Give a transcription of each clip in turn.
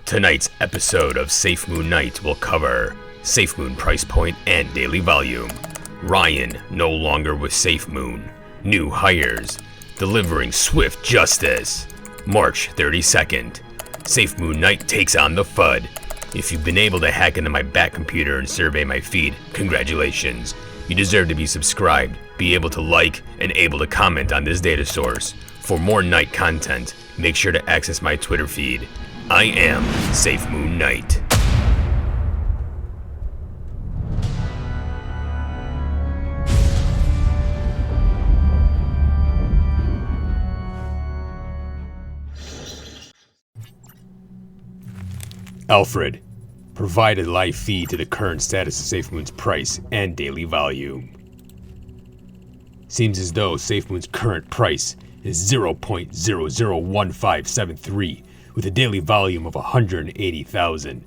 Tonight's episode of Safemoon Knight will cover Safemoon price point and daily volume, Ryan no longer with Safemoon, new hires, delivering swift justice, March 32nd, Safemoon Knight takes on the FUD. If you've been able to hack into my back computer and survey my feed, congratulations. You deserve to be subscribed, be able to like, and able to comment on this data source. For more Knight content, make sure to access my Twitter feed. I am Safemoon Knight. Alfred, provide a live feed to the current status of Safemoon's price and daily volume. Seems as though Safemoon's current price is 0.001573 with a daily volume of 180,000.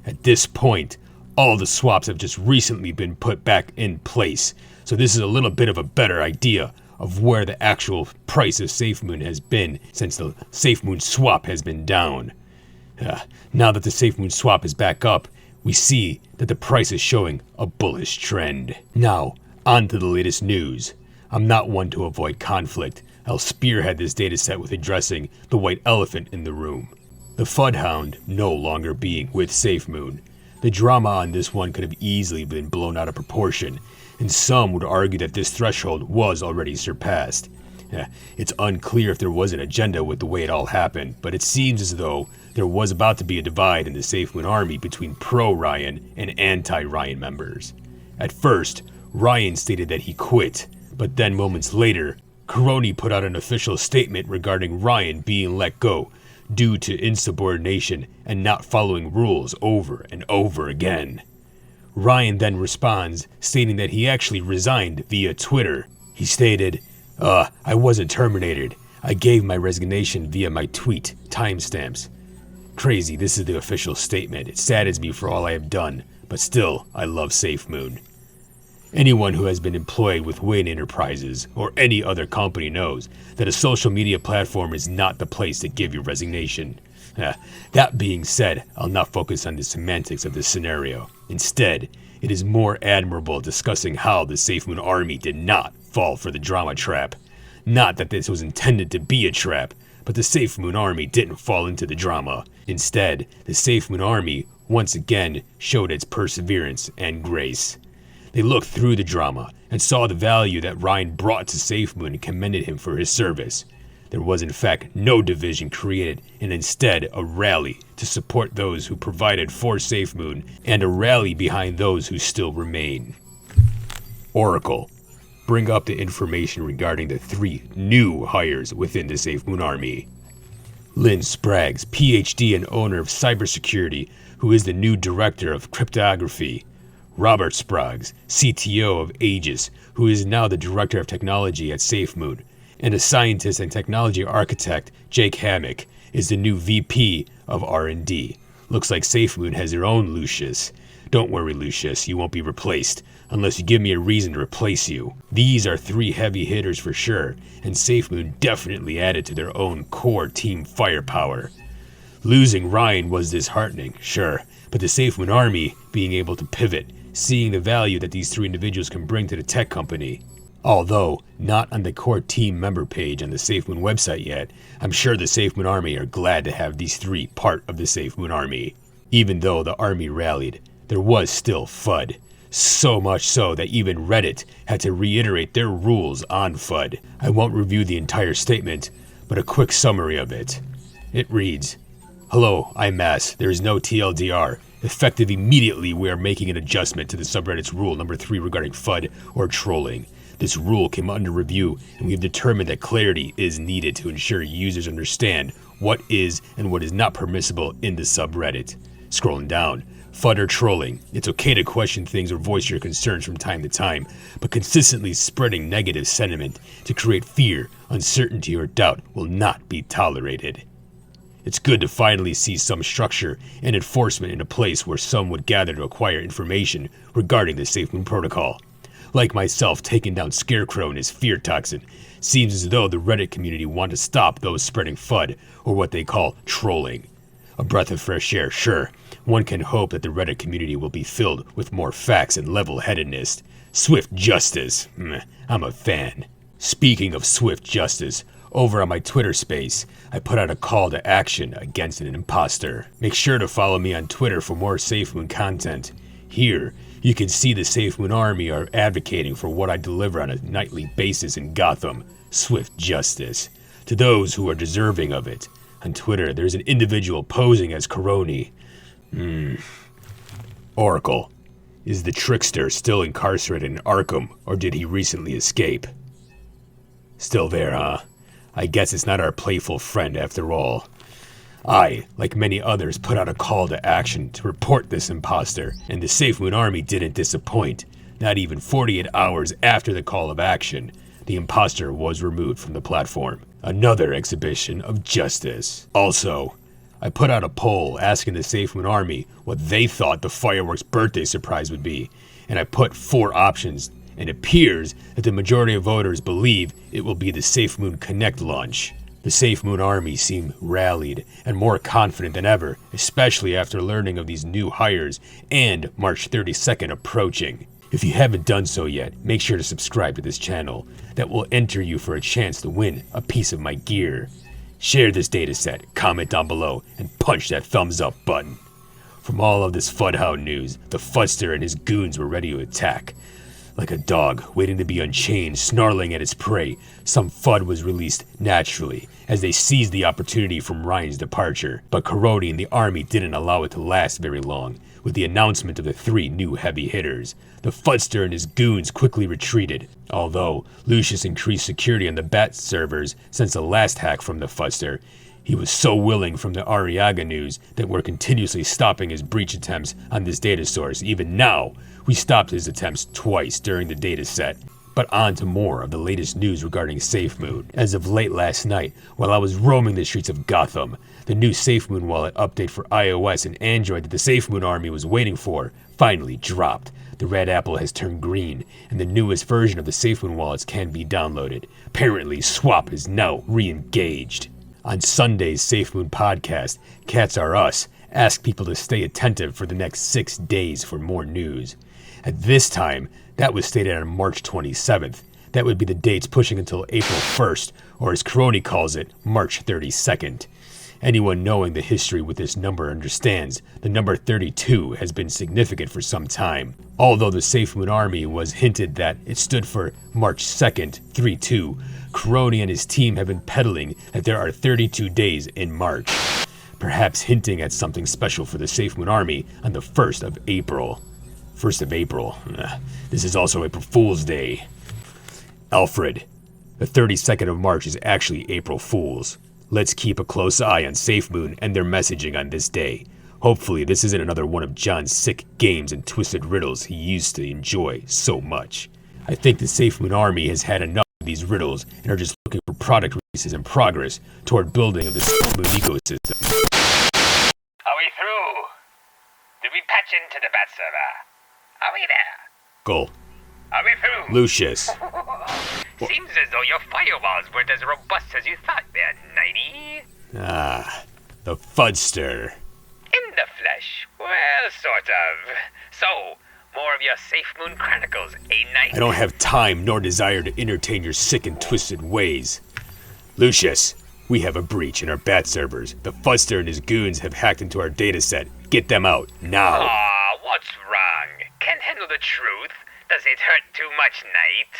At this point, all the swaps have just recently been put back in place, so this is a little bit of a better idea of where the actual price of Safemoon has been since the Safemoon swap has been down. Now that the Safemoon swap is back up, we see that the price is showing a bullish trend. Now, on to the latest news. I'm not one to avoid conflict. I'll spearhead this dataset with addressing the white elephant in the room. The FUD Hound no longer being with Safemoon. The drama on this one could have easily been blown out of proportion, and some would argue that this threshold was already surpassed. It's unclear if there was an agenda with the way it all happened, but it seems as though there was about to be a divide in the Safemoon army between pro-Ryan and anti-Ryan members. At first, Ryan stated that he quit, but then moments later, Karoni put out an official statement regarding Ryan being let go due to insubordination and not following rules over and over again. Ryan then responds, stating that he actually resigned via Twitter. He stated, I wasn't terminated. I gave my resignation via my tweet, timestamps. Crazy, this is the official statement. It saddens me for all I have done, but still, I love Safemoon. Anyone who has been employed with Wayne Enterprises or any other company knows that a social media platform is not the place to give your resignation. That being said, I'll not focus on the semantics of this scenario. Instead, it is more admirable discussing how the Safemoon army did not fall for the drama trap. Not that this was intended to be a trap, but the Safemoon army didn't fall into the drama. Instead, the Safemoon army once again showed its perseverance and grace. They looked through the drama and saw the value that Ryan brought to Safemoon and commended him for his service. There was in fact no division created, and instead a rally to support those who provided for Safemoon and a rally behind those who still remain. Oracle, bring up the information regarding the 3 new hires within the Safemoon army. Lynn Spraggs, PhD and owner of cybersecurity, who is the new director of cryptography. Robert Spraggs, CTO of Aegis, who is now the director of technology at Safemoon, and a scientist and technology architect, Jake Hammock, is the new VP of R&D. Looks like Safemoon has their own Lucius. Don't worry, Lucius, you won't be replaced, unless you give me a reason to replace you. These are 3 heavy hitters for sure, and Safemoon definitely added to their own core team firepower. Losing Ryan was disheartening, sure, but the Safemoon army being able to pivot, seeing the value that these 3 individuals can bring to the tech company. Although not on the core team member page on the Safemoon website yet, I'm sure the Safemoon army are glad to have these 3 part of the Safemoon army. Even though the army rallied, there was still FUD. So much so that even Reddit had to reiterate their rules on FUD. I won't review the entire statement, but a quick summary of it. It reads, "Hello, I'm Mass. There is no TLDR. Effective immediately, we are making an adjustment to the subreddit's rule number 3 regarding FUD or trolling. This rule came under review, and we have determined that clarity is needed to ensure users understand what is and what is not permissible in the subreddit." Scrolling down, FUD or trolling. It's okay to question things or voice your concerns from time to time, but consistently spreading negative sentiment to create fear, uncertainty, or doubt will not be tolerated. It's good to finally see some structure and enforcement in a place where some would gather to acquire information regarding the Safemoon protocol. Like myself taking down Scarecrow and his fear toxin, seems as though the Reddit community want to stop those spreading FUD, or what they call trolling. A breath of fresh air, sure. One can hope that the Reddit community will be filled with more facts and level-headedness. Swift justice. I'm a fan. Speaking of swift justice, over on my Twitter space, I put out a call to action against an imposter. Make sure to follow me on Twitter for more Safemoon content. Here, you can see the Safemoon Army are advocating for what I deliver on a nightly basis in Gotham, swift justice, to those who are deserving of it. On Twitter, there's an individual posing as Coroni. Oracle, is the trickster still incarcerated in Arkham, or did he recently escape? Still there, huh? I guess it's not our playful friend after all. I, like many others, put out a call to action to report this imposter, and the Safemoon Army didn't disappoint. Not even 48 hours after the call of action, the imposter was removed from the platform. Another exhibition of justice. Also, I put out a poll asking the Safemoon Army what they thought the fireworks birthday surprise would be, and I put 4 options, and it appears that the majority of voters believe it will be the Safemoon Connect launch. The Safemoon Army seem rallied and more confident than ever, especially after learning of these new hires and March 32nd approaching. If you haven't done so yet, make sure to subscribe to this channel. That will enter you for a chance to win a piece of my gear. Share this dataset, comment down below, and punch that thumbs up button. From all of this Fudhound news, the Fudster and his goons were ready to attack. Like a dog waiting to be unchained, snarling at its prey, some Fud was released naturally as they seized the opportunity from Ryan's departure. But Coroni and the army didn't allow it to last very long. With the announcement of the 3 new heavy hitters, the Fudster and his goons quickly retreated. Although Lucius increased security on the Bat servers since the last hack from the Fudster, he was so willing from the Arriaga news that we're continuously stopping his breach attempts on this data source. Even now, we stopped his attempts twice during the data set. But on to more of the latest news regarding Safemoon. As of late last night, while I was roaming the streets of Gotham, the new Safemoon wallet update for iOS and Android that the Safemoon Army was waiting for finally dropped. The red apple has turned green, and the newest version of the Safemoon wallets can be downloaded. Apparently, Swap is now re-engaged. On Sunday's Safemoon podcast, Cats Are Us asked people to stay attentive for the next 6 days for more news. At this time, that was stated on March 27th. That would be the dates pushing until April 1st, or as Coroni calls it, March 32nd. Anyone knowing the history with this number understands the number 32 has been significant for some time. Although the Safemoon Army was hinted that it stood for March 2nd, 3-2, Coroni and his team have been peddling that there are 32 days in March, perhaps hinting at something special for the Safemoon Army on the 1st of April. 1st of April. This is also April Fool's Day. Alfred, the 32nd of March is actually April Fool's. Let's keep a close eye on Safemoon and their messaging on this day. Hopefully this isn't another one of John's sick games and twisted riddles he used to enjoy so much. I think the Safemoon Army has had enough of these riddles and are just looking for product releases and progress toward building of the Safemoon ecosystem. Are we through? Did we patch into the Bat server? Are we there? Go. Are we through? Lucius. Seems as though your firewalls weren't as robust as you thought there, Nighty. Ah, the Fudster. In the flesh? Well, sort of. So, more of your Safemoon Chronicles, eh, Knight? I don't have time nor desire to entertain your sick and twisted ways. Lucius, we have a breach in our Bat servers. The Fudster and his goons have hacked into our dataset. Get them out, now. Aw, what's wrong? Can't handle the truth? Does it hurt too much, Knight?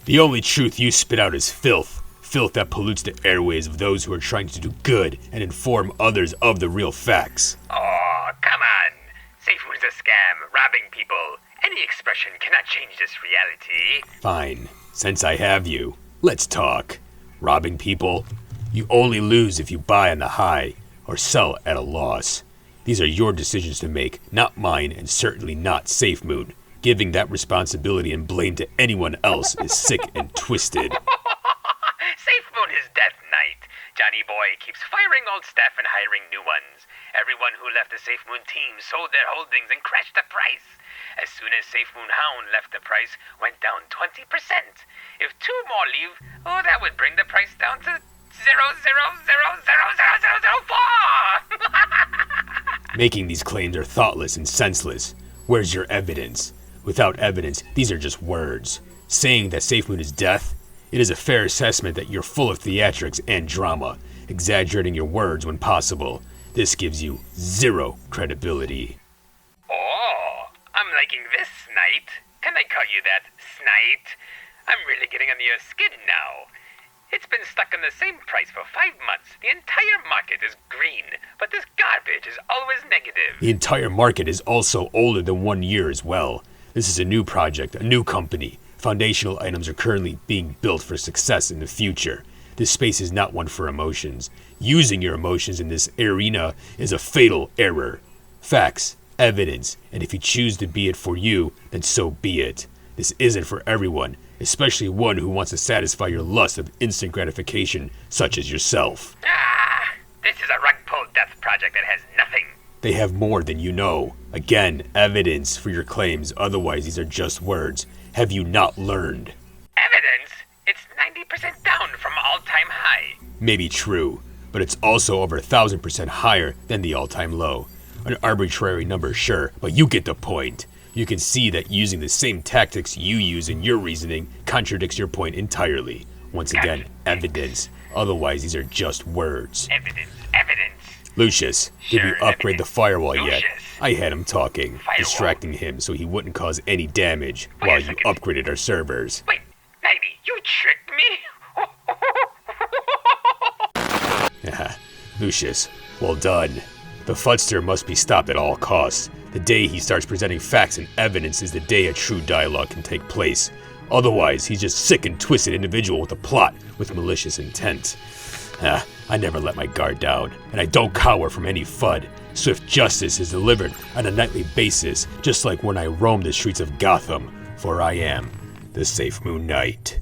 The only truth you spit out is filth. Filth that pollutes the airways of those who are trying to do good and inform others of the real facts. Oh, come on. Safemoon's a scam, robbing people. Any expression cannot change this reality. Fine. Since I have you, let's talk. Robbing people? You only lose if you buy on the high or sell at a loss. These are your decisions to make, not mine, and certainly not Safemoon. Giving that responsibility and blame to anyone else is sick and twisted. Safemoon is death, Knight. Johnny Boy keeps firing old staff and hiring new ones. Everyone who left the Safemoon team sold their holdings and crashed the price. As soon as Safemoon Hound left, the price went down 20%. If 2 more leave, that would bring the price down to 0.0000004. Making these claims are thoughtless and senseless. Where's your evidence? Without evidence, these are just words. Saying that Safemoon is death? It is a fair assessment that you're full of theatrics and drama, exaggerating your words when possible. This gives you zero credibility. Oh, I'm liking this, Knight. Can I call you that, Snight? I'm really getting under your skin now. It's been stuck on the same price for 5 months. The entire market is green, but this garbage is always negative. The entire market is also older than 1 year as well. This is a new project, a new company. Foundational items are currently being built for success in the future. This space is not one for emotions. Using your emotions in this arena is a fatal error. Facts, evidence, and if you choose to be it for you, then so be it. This isn't for everyone, especially one who wants to satisfy your lust of instant gratification, such as yourself. This is a rug pull death project that has nothing. They have more than you know. Again, evidence for your claims, otherwise these are just words. Have you not learned? Evidence? It's 90% down from all-time high. Maybe true, but it's also over 1,000% higher than the all-time low. An arbitrary number, sure, but you get the point. You can see that using the same tactics you use in your reasoning contradicts your point entirely. Once again, evidence. Otherwise, these are just words. Evidence. Lucius, did we Sure, upgrade the firewall yet? Lucius. I had him talking, Firewall. distracting him so he wouldn't cause any damage Wait a while you second. upgraded our servers. Wait, Nighty, you tricked me? Lucius, well done. The Fudster must be stopped at all costs. The day he starts presenting facts and evidence is the day a true dialogue can take place. Otherwise, he's just sick and twisted individual with a plot with malicious intent. I never let my guard down, and I don't cower from any FUD. Swift justice is delivered on a nightly basis, just like when I roam the streets of Gotham, for I am the Safemoon Knight.